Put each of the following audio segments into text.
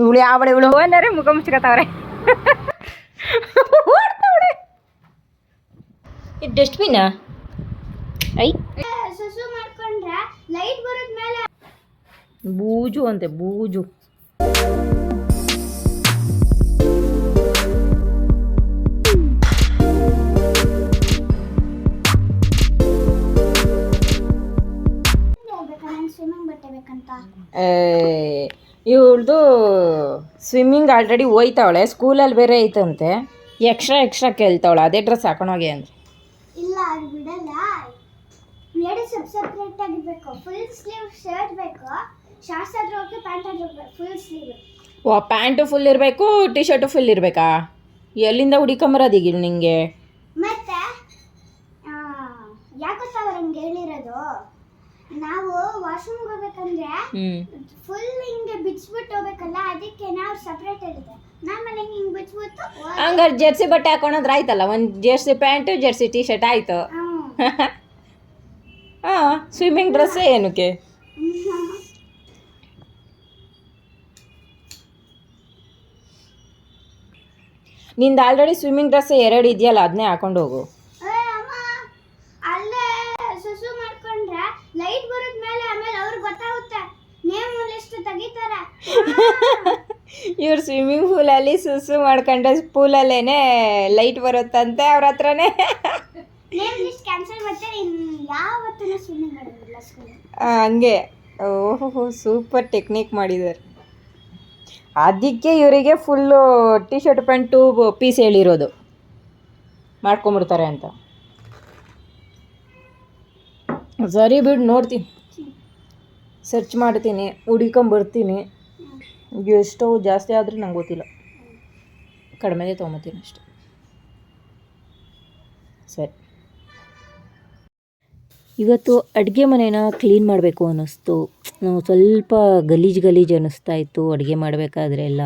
ಇವಳು ಯಾವಳೆ ಇವಳು ಅಂದರೆ ಮುಖ ಮುಚ್ಕತ್ತವ್ರೆ. ಇದು ಡಸ್ಟ್ಬಿನ್ ಐ ಬೂಜು ಅಂತೆ ಬೂಜು. ಇವಳ್ದು ಸ್ವಿಮ್ಮಿಂಗ್ ಆಲ್ರೆಡಿ ಹೋಯ್ತಾವಳೆ, ಸ್ಕೂಲಲ್ಲಿ ಬೇರೆ ಐತಂತೆ. ಎಕ್ಸ್ಟ್ರಾ ಕೇಳ್ತಾವಳೆ ಅದೇ ಡ್ರೆಸ್ ಹಾಕೊಂಡೋಗಿ ಅಂದ್ರೆ. ಇಲ್ಲ ಅದು ಬಿಡಲ್ಲ, ಎರಡು ಸೆಪರೇಟ್ ಆಗಿರಬೇಕು. ಫುಲ್ ಸ್ಲೀವ್ ಶರ್ಟ್ ಬೇಕು, ಶಾರ್ಟ್ಸ್ ಆದ್ರೆ ಓಕೆ, ಪ್ಯಾಂಟ್ ಆದ್ರೆ ಓಕೆ, ಫುಲ್ ಸ್ಲೀವ್. ಓ ಪ್ಯಾಂಟು ಫುಲ್ ಇರಬೇಕು, ಟಿ ಶರ್ಟು ಫುಲ್ ಇರಬೇಕಾ? ಎಲ್ಲಿಂದ ಹುಡಿಕೊಂಬರೋದೀಗ ನಿಂಗೆ? ಮತ್ತೆ ಯಾಕೊತ್ತಾ ಅವ್ರಂಗೆ ಹೇಳಿರೋದು, ನಾವು ವಾಶ್ರೂಮ್ಗೆ ಹೋಗ್ಬೇಕಂದ್ರೆ ಫುಲ್ ಹಿಂಗೆ ಬಿಚ್ಬಿಟ್ಟು ಹೋಗ್ಬೇಕಲ್ಲ, ಅದಕ್ಕೆ ನಾವು ಸಪ್ರೇಟ್ ಹೇಳಿದೆ. ನಮ್ಮನೆ ಹಿಂಗೆ ಬಿಚ್ಬಿಟ್ಟು ಹಂಗಾರೆ ಜರ್ಸಿ ಬಟ್ಟೆ ಹಾಕೊಂಡ್ರೆ ಆಯ್ತಲ್ಲ, ಒಂದು Jersey pant Jersey T shirt ಆಯ್ತು. ಹಾಂ, ಸ್ವಿಮ್ಮಿಂಗ್ ಡ್ರೆಸ್ಸೇ ಏನಕ್ಕೆ? ನಿಂದು ಆಲ್ರೆಡಿ ಸ್ವಿಮ್ಮಿಂಗ್ ಡ್ರೆಸ್ 2 ಇದೆಯಲ್ಲ, ಅದನ್ನೇ ಹಾಕೊಂಡು ಹೋಗು. ಅಲ್ಲೇ ಸುಸು ಮಾಡ್ಕೊಂಡ್ರೆ ಲೈಟ್ ಬರೋದ್ ಮೇಲೆ ಆಮೇಲೆ ಅವ್ರಿಗೆ ಗೊತ್ತಾಗುತ್ತೆ, ನೇಮ್ ಲಿಸ್ಟ್ ತೆಗಿತಾರೆ. ಇವ್ರು ಸ್ವಿಮ್ಮಿಂಗ್ ಪೂಲಲ್ಲಿ ಸುಸು ಮಾಡ್ಕೊಂಡ್ರೆ ಪೂಲಲ್ಲೇನೆ ಲೈಟ್ ಬರುತ್ತಂತೆ ಅವ್ರ ಹತ್ರನೇ. ನೇಮ್ ಲಿಸ್ಟ್ ಕ್ಯಾನ್ಸಲ್ ಮಾಡ್ತಾರೆ, ಯಾವತ್ತೂ ಸ್ವಿಮ್ಮಿಂಗ್ ಮಾಡೋದಿಲ್ಲ ಸ್ಕೂಲ್. ಹಂಗೆ. ಓಹೋ, ಸೂಪರ್ ಟೆಕ್ನಿಕ್ ಮಾಡಿದ್ದಾರೆ. ಅದಕ್ಕೆ ಇವರಿಗೆ full T shirt pant piece ಹೇಳಿರೋದು, ಮಾಡ್ಕೊಂಬಿಡ್ತಾರೆ ಅಂತ. ಸರಿ ಬಿಡು, ನೋಡ್ತೀನಿ, ಸರ್ಚ್ ಮಾಡ್ತೀನಿ, ಹುಡ್ಕೊಂಬರ್ತೀನಿ. ಎಷ್ಟೋ ಜಾಸ್ತಿ ಆದರೆ ನಂಗೆ ಗೊತ್ತಿಲ್ಲ, ಕಡಿಮೆದೇ ತೊಗೊಂಬತ್ತೀನಿ ಅಷ್ಟೆ. ಸರಿ, ಇವತ್ತು ಅಡುಗೆ ಮನೇನ ಕ್ಲೀನ್ ಮಾಡಬೇಕು ಅನ್ನಿಸ್ತು. ನಾವು ಸ್ವಲ್ಪ ಗಲೀಜು ಅನ್ನಿಸ್ತಾ ಇತ್ತು ಅಡುಗೆ ಮಾಡಬೇಕಾದ್ರೆ ಎಲ್ಲ.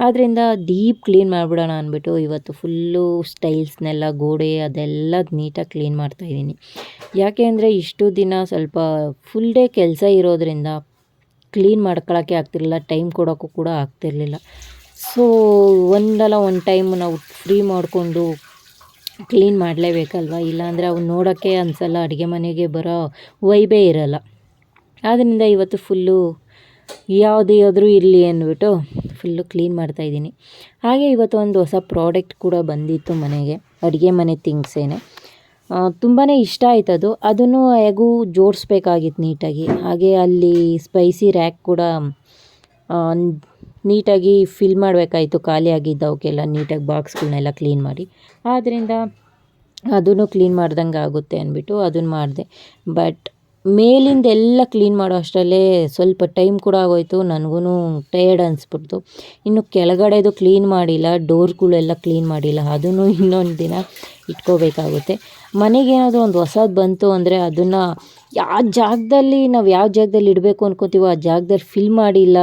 ಆದ್ದರಿಂದ ಡೀಪ್ ಕ್ಲೀನ್ ಮಾಡಿಬಿಡೋಣ ಅಂದ್ಬಿಟ್ಟು ಇವತ್ತು ಫುಲ್ಲು ಸ್ಟೈಲ್ಸ್ನೆಲ್ಲ ಗೋಡೆ ಅದೆಲ್ಲ ನೀಟಾಗಿ ಕ್ಲೀನ್ ಮಾಡ್ತಾಯಿದ್ದೀನಿ. ಯಾಕೆ ಅಂದರೆ ಇಷ್ಟು ದಿನ ಸ್ವಲ್ಪ ಫುಲ್ ಡೇ ಕೆಲಸ ಇರೋದ್ರಿಂದ ಕ್ಲೀನ್ ಮಾಡ್ಕೊಳ್ಳೋಕ್ಕೆ ಆಗ್ತಿರಲಿಲ್ಲ, ಟೈಮ್ ಕೊಡೋಕ್ಕೂ ಕೂಡ ಆಗ್ತಿರಲಿಲ್ಲ. ಸೊ ಒಂದು ಟೈಮ್ ನಾವು ಫ್ರೀ ಮಾಡಿಕೊಂಡು ಕ್ಲೀನ್ ಮಾಡಲೇಬೇಕಲ್ವ, ಇಲ್ಲಾಂದರೆ ಅವು ನೋಡೋಕ್ಕೆ ಅನಿಸಲ್ಲ, ಅಡುಗೆ ಮನೆಗೆ ಬರೋ ವೈಬೇ ಇರೋಲ್ಲ. ಆದ್ದರಿಂದ ಇವತ್ತು ಫುಲ್ಲು ಯಾವುದೇ ಆದರೂ ಇರಲಿ ಅಂದ್ಬಿಟ್ಟು ಫುಲ್ಲು ಕ್ಲೀನ್ ಮಾಡ್ತಾಯಿದ್ದೀನಿ. ಹಾಗೆ ಇವತ್ತು ಒಂದು ಹೊಸ ಪ್ರಾಡಕ್ಟ್ ಕೂಡ ಬಂದಿತ್ತು ಮನೆಗೆ, ಅಡುಗೆ ಮನೆ ಥಿಂಗ್ಸೇನೆ. ತುಂಬಾ ಇಷ್ಟ ಆಯ್ತು ಅದು. ಅದನ್ನು ಹೇಗೂ ಜೋಡಿಸ್ಬೇಕಾಗಿತ್ತು ನೀಟಾಗಿ. ಹಾಗೆ ಅಲ್ಲಿ ಸ್ಪೈಸಿ ರ್ಯಾಕ್ ಕೂಡ ನೀಟಾಗಿ ಫಿಲ್ ಮಾಡಬೇಕಾಯಿತು, ಖಾಲಿ ಆಗಿದ್ದವಕ್ಕೆಲ್ಲ ನೀಟಾಗಿ ಬಾಕ್ಸ್ಗಳನ್ನೆಲ್ಲ ಕ್ಲೀನ್ ಮಾಡಿ. ಆದ್ದರಿಂದ ಅದನ್ನು ಕ್ಲೀನ್ ಮಾಡ್ದಂಗೆ ಆಗುತ್ತೆ ಅಂದ್ಬಿಟ್ಟು ಅದನ್ನು ಮಾಡಿದೆ. ಬಟ್ ಮೇಲಿಂದೆಲ್ಲ ಕ್ಲೀನ್ ಮಾಡೋ ಅಷ್ಟರಲ್ಲೇ ಸ್ವಲ್ಪ ಟೈಮ್ ಕೂಡ ಆಗೋಯ್ತು, ನನಗೂ ಟಯರ್ಡ್ ಅನಿಸ್ಬಿಡ್ತು. ಇನ್ನು ಕೆಳಗಡೆದು ಕ್ಲೀನ್ ಮಾಡಿಲ್ಲ, ಡೋರ್ಗಳೆಲ್ಲ ಕ್ಲೀನ್ ಮಾಡಿಲ್ಲ, ಅದನ್ನು ಇನ್ನೊಂದು ದಿನ ಇಟ್ಕೋಬೇಕಾಗುತ್ತೆ. ಮನೆಗೇನಾದರೂ ಒಂದು ಹೊಸದು ಬಂತು ಅಂದರೆ ಅದನ್ನು ಯಾವ ಜಾಗದಲ್ಲಿ ಇಡಬೇಕು ಅಂದ್ಕೋತೀವೋ ಆ ಜಾಗದಲ್ಲಿ ಫಿಲ್ ಮಾಡಿಲ್ಲ,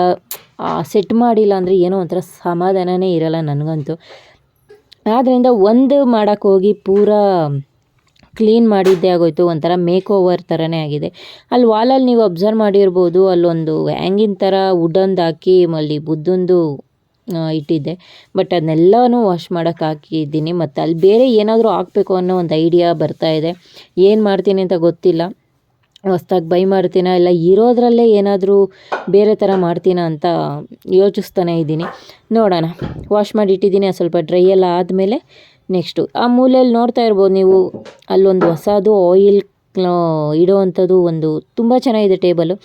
ಸೆಟ್ ಮಾಡಿಲ್ಲ ಅಂದರೆ ಏನೋ ಒಂಥರ ಸಮಾಧಾನವೇ ಇರೋಲ್ಲ ನನಗಂತೂ. ಆದ್ದರಿಂದ ಒಂದು ಮಾಡೋಕ್ಕೆ ಹೋಗಿ ಪೂರಾ ಕ್ಲೀನ್ ಮಾಡಿದ್ದೇ ಆಗೋಯ್ತು, ಒಂಥರ ಮೇಕ್ ಓವರ್ ಥರನೇ ಆಗಿದೆ. ಅಲ್ಲಿ ವಾಲಲ್ಲಿ ನೀವು ಅಬ್ಸರ್ವ್ ಮಾಡಿರ್ಬೋದು, ಅಲ್ಲೊಂದು ಹ್ಯಾಂಗಿನ ಥರ ವುಡೊಂದು ಹಾಕಿ ಅಲ್ಲಿ ಬುದ್ಧಂದು ಇಟ್ಟಿದ್ದೆ. ಬಟ್ ಅದನ್ನೆಲ್ಲನೂ ವಾಶ್ ಮಾಡೋಕ್ಕೆ ಹಾಕಿದ್ದೀನಿ. ಮತ್ತು ಅಲ್ಲಿ ಬೇರೆ ಏನಾದರೂ ಹಾಕಬೇಕು ಅನ್ನೋ ಒಂದು ಐಡಿಯಾ ಬರ್ತಾಯಿದೆ. ಏನು ಮಾಡ್ತೀನಿ ಅಂತ ಗೊತ್ತಿಲ್ಲ, ಹೊಸ್ದಾಗಿ ಬೈ ಮಾಡ್ತೀನ ಇಲ್ಲ ಇರೋದ್ರಲ್ಲೇ ಏನಾದರೂ ಬೇರೆ ಥರ ಮಾಡ್ತೀನ ಅಂತ ಯೋಚಿಸ್ತಾನೆ ಇದ್ದೀನಿ. ನೋಡೋಣ. ವಾಶ್ ಮಾಡಿ ಇಟ್ಟಿದ್ದೀನಿ, ಸ್ವಲ್ಪ ಡ್ರೈ ಎಲ್ಲ ಆದಮೇಲೆ ನೆಕ್ಸ್ಟು ಆ ಮೂಲೆಯಲ್ಲಿ ನೋಡ್ತಾ ಇರ್ಬೋದು ನೀವು, ಅಲ್ಲೊಂದು ಹೊಸದು ಆಯಿಲ್ ಇಡೋವಂಥದ್ದು ಒಂದು ತುಂಬ ಚೆನ್ನಾಗಿದೆ ಟೇಬಲು,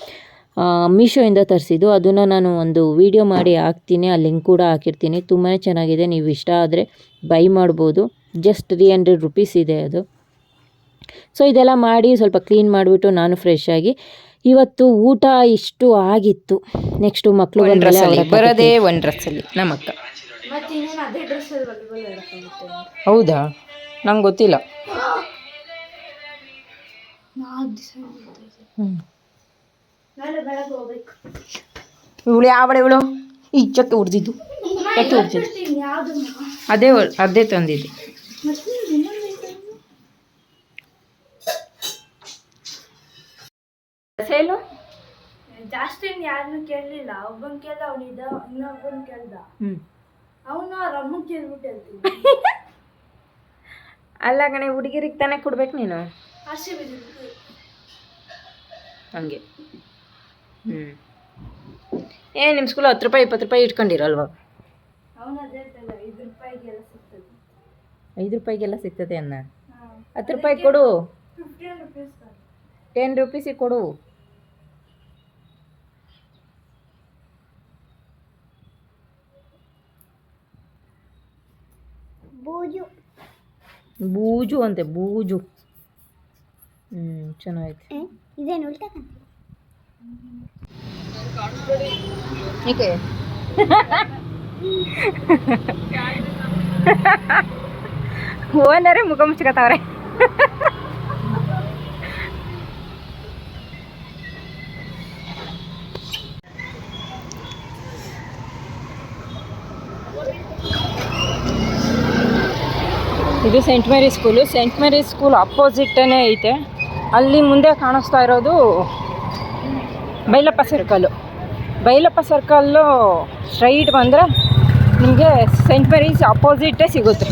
ಮೀಶೋಯಿಂದ ತರಿಸಿದ್ದು. ಅದನ್ನು ನಾನು ಒಂದು ವೀಡಿಯೋ ಮಾಡಿ ಹಾಕ್ತೀನಿ, ಆ ಲಿಂಕ್ ಕೂಡ ಹಾಕಿರ್ತೀನಿ. ತುಂಬಾ ಚೆನ್ನಾಗಿದೆ, ನೀವು ಇಷ್ಟ ಆದರೆ ಬೈ ಮಾಡ್ಬೋದು. ಜಸ್ಟ್ 300 ರೂಪೀಸ್ ಇದೆ ಅದು. ಸೊ ಇದೆಲ್ಲ ಮಾಡಿ ಸ್ವಲ್ಪ ಕ್ಲೀನ್ ಮಾಡಿಬಿಟ್ಟು ನಾನು ಫ್ರೆಶ್ ಆಗಿ ಇವತ್ತು ಊಟ ಇಷ್ಟು ಆಗಿತ್ತು. ನೆಕ್ಸ್ಟು ಮಕ್ಕಳು ಬರೋದೇ ಒಂದು ಡ್ರೆಸ್ಸಲ್ಲಿ ನಮ್ಮ ಅಕ್ಕ. ಹೌದಾ, ನಂಗೆ ಗೊತ್ತಿಲ್ಲ. ಇವಳು ಯಾವಳೆ ಇವಳು? ಇಚ್ಚಕ್ಕೆ ಹೊಡೆದಿದ್ದು ಅದೇ ತಂದಿದ್ದು. ಸೇಲು ಜಾಸ್ತಿ ಯಾರು ಯಾರನ್ನು ಕೇಳಲಿಲ್ಲ. ಒಬ್ಬನ್ ಕೇಳ್ದ, ಅವನಿದ್ದ, ಇನ್ನೊಬ್ಬನ್ ಕೇಳ್ದ. ಹ್ಞೂ ಅವನು ಅವ್ರ ಅಮ್ಮನ್ ಕೇಳ್ಬಿಟ್ಟು ಹೇಳ್ತೀನಿ. ಅಲ್ಲ ಕಣೆ, ಹುಡುಗಿರಿಗೆ ತಾನೇ ಕೊಡ್ಬೇಕು ನೀನು. ಆಸೆ ಬಿದ್ದು ಹಂಗೆ. ನಿಮ್ಮ ಸ್ಕೂಲ್ 10 ರೂಪಾಯಿ 20 ರೂಪಾಯಿ ಇಟ್ಕೊಂಡಿರಲ್ವಾ? ಅವನು ಅದೇ ಹೇಳ್ತಲ್ಲ, 5 ರೂಪಾಯಿಗೆಲ್ಲ ಸಿಗ್ತದೆ. 5 ರೂಪಾಯಿಗೆಲ್ಲ ಸಿಗ್ತದೆ ಅನ್ನ. 10 ರೂಪಾಯಿ ಕೊಡು. 15 rupees 10 ರೂಪೀಸಿಗೆ ಕೊಡು. ಬೂಜು ಬೂಜು ಅಂತೆ, ಬೂಜು. ಚೆನ್ನಾಗೈತೆ. ಇದೇನು ಉಲ್ಟಾ ಏಕೆ ಓನರೇ ಮುಖ ಮುಚ್ಕತ್ತವ್ರೆ. ಇದು ಸೆಂಟ್ ಮೇರಿ ಸ್ಕೂಲು. ಸೆಂಟ್ ಮೇರಿ ಸ್ಕೂಲ್ ಅಪೋಸಿಟೇ ಐತೆ. ಅಲ್ಲಿ ಮುಂದೆ ಕಾಣಿಸ್ತಾ ಇರೋದು Bailappa circle. Bailappa circle straight ಬಂದರೆ ನಿಮಗೆ ಸೆಂಟ್ ಮೇರೀಸ್ ಅಪೋಸಿಟೇ ಸಿಗುತ್ತೆ.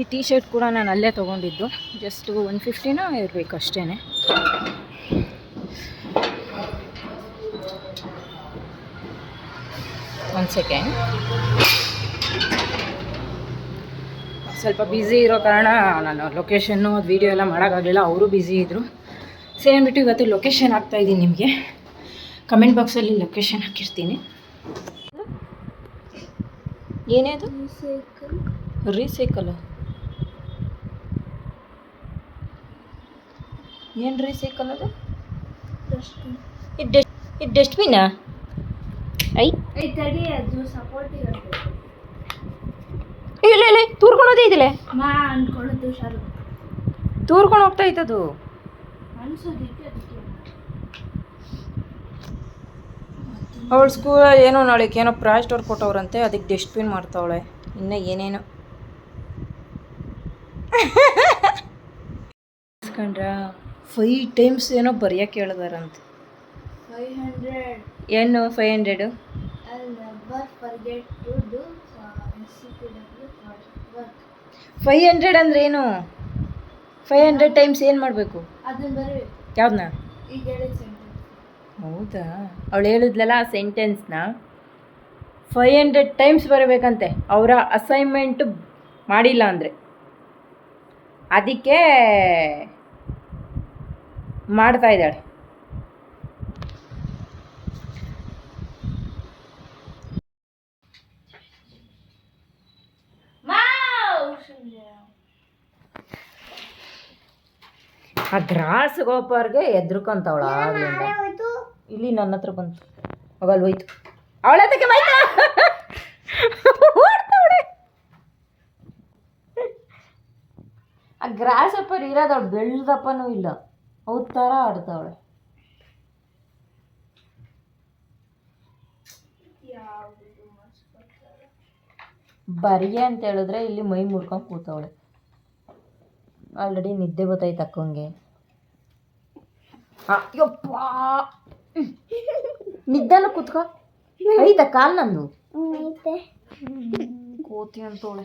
ಈ ಟೀ ಶರ್ಟ್ ಕೂಡ ನಾನು ಅಲ್ಲೇ ತೊಗೊಂಡಿದ್ದು. ಜಸ್ಟ್ 150ನೋ ಇರಬೇಕು ಅಷ್ಟೇ. ಒಂದು ಸೆಕೆಂಡ್. ಸ್ವಲ್ಪ ಬ್ಯುಸಿ ಇರೋ ಕಾರಣ ನಾನು ಲೊಕೇಶನ್ನು ವೀಡಿಯೋ ಎಲ್ಲ ಮಾಡೋಕ್ಕಾಗಲಿಲ್ಲ. ಅವರು ಬ್ಯುಸಿ ಇದ್ದರು. ಸರಿ ಅಂದ್ಬಿಟ್ಟು ಇವತ್ತು ಲೊಕೇಶನ್ ಹಾಕ್ತಾಯಿದ್ದೀನಿ. ನಿಮಗೆ ಕಮೆಂಟ್ ಬಾಕ್ಸಲ್ಲಿ ಲೊಕೇಶನ್ ಹಾಕಿರ್ತೀನಿ. ಏನೇ ಅದು? ರೀಸೈಕಲ್. ಏನು ರೀಸೈಕಲ್ ಅದು? ಇದು ಡಸ್ಟ್ಬಿನ್ನಾ? ತಡಿ, ಅದು ಸಪೋರ್ಟಿಗೆ ಇಲ್ಲ ಇಲ್ಲ, ತೂರ್ಕೊಂಡು ಇದಿಲ್ಲ. ಮಾ ಅನ್ಕೊಳ್ಳೋದು ಹುಷಾರು. ತೂರ್ಕೊಂಡು ಹೋಗ್ತಾ ಇತ್ತದು ಅನ್ಸೋದಿಕ್ಕೆ. ಅವಳ ಸ್ಕೂಲಲ್ಲಿ ಏನೋ ನಾಳೆಗೆ ಏನೋ ಪ್ರಾಜೆಕ್ಟ್ ವರ್ಕ್ ಕೊಟ್ಟವ್ರಂತೆ, ಅದಕ್ಕೆ ಡಸ್ಟ್ಬಿನ್ ಮಾಡ್ತಾವಳೆ. ಇನ್ನು ಏನೇನೋ ಇಸ್ಕೊಂಡ್ರ 5 ಟೈಮ್ಸ್ ಏನೋ ಬರೆಯೋಕೆ ಹೇಳಿದಾರಂತೆ. 500 ಏನು 500? I'll never forget to do SCPW work. 500 ಅಂದ್ರೆ ಏನು? 500 ಟೈಮ್ಸ್ ಏನು ಮಾಡಬೇಕು? ಅದನ್ನ ಬರಬೇಕು. ಯಾವ್ದನ್ನ? ಈಗ ಹೇಳಿದ ಸೆಂಟೆನ್ಸ್. ಹೌದಾ? ಅವಳು ಹೇಳಿದ್ಲಲ್ಲ ಆ ಸೆಂಟೆನ್ಸ್ನ 500 ಟೈಮ್ಸ್ ಬರಬೇಕಂತೆ, ಅವರ ಅಸೈನ್ಮೆಂಟು ಮಾಡಿಲ್ಲ ಅಂದರೆ. ಅದಕ್ಕೆ ಮಾಡ್ತಾ ಇದ್ದಾಳೆ. ಆ ಗ್ರಾಸ್ ಗೋಪರ್ಗೆ ಎದ್ರುಕೊಂತವಳ ಆಗ್ಲಿಂದ. ಇಲ್ಲಿ ನನ್ನ ಹತ್ರ ಬಂತು, ಹೋಗಲ್ ಹೋಯ್ತು. ಅವಳ ಹತ್ರಕ್ಕೆ ಹೋಯ್ತು. ಆ ಗ್ರಾಸ್ ಗೋಪರ್ ಇರೋದವಳು ಬೆಳ್ದಪ್ಪನೂ ಇಲ್ಲ, ಅವ್ರ ಥರ ಆಡ್ತಾವಳೆ. ಬರಿಯೆ ಅಂತ ಹೇಳಿದ್ರೆ ಇಲ್ಲಿ ಮೈ ಮುರ್ಕೊಂಡು ಕೂತವಳೆ. ಆಲ್ರೆಡಿ ನಿದ್ದೆ ಬತ್ತೈತೆ ಅಕ್ಕಂಗೆ. ಯಪ್ಪ, ನಿದ್ದೆಲ್ಲ ಕೂತ್ಕೋ. ಐತಾ ಕಾಲು ನಂದು? ಕೋತಿ ಅಂತವಳೆ.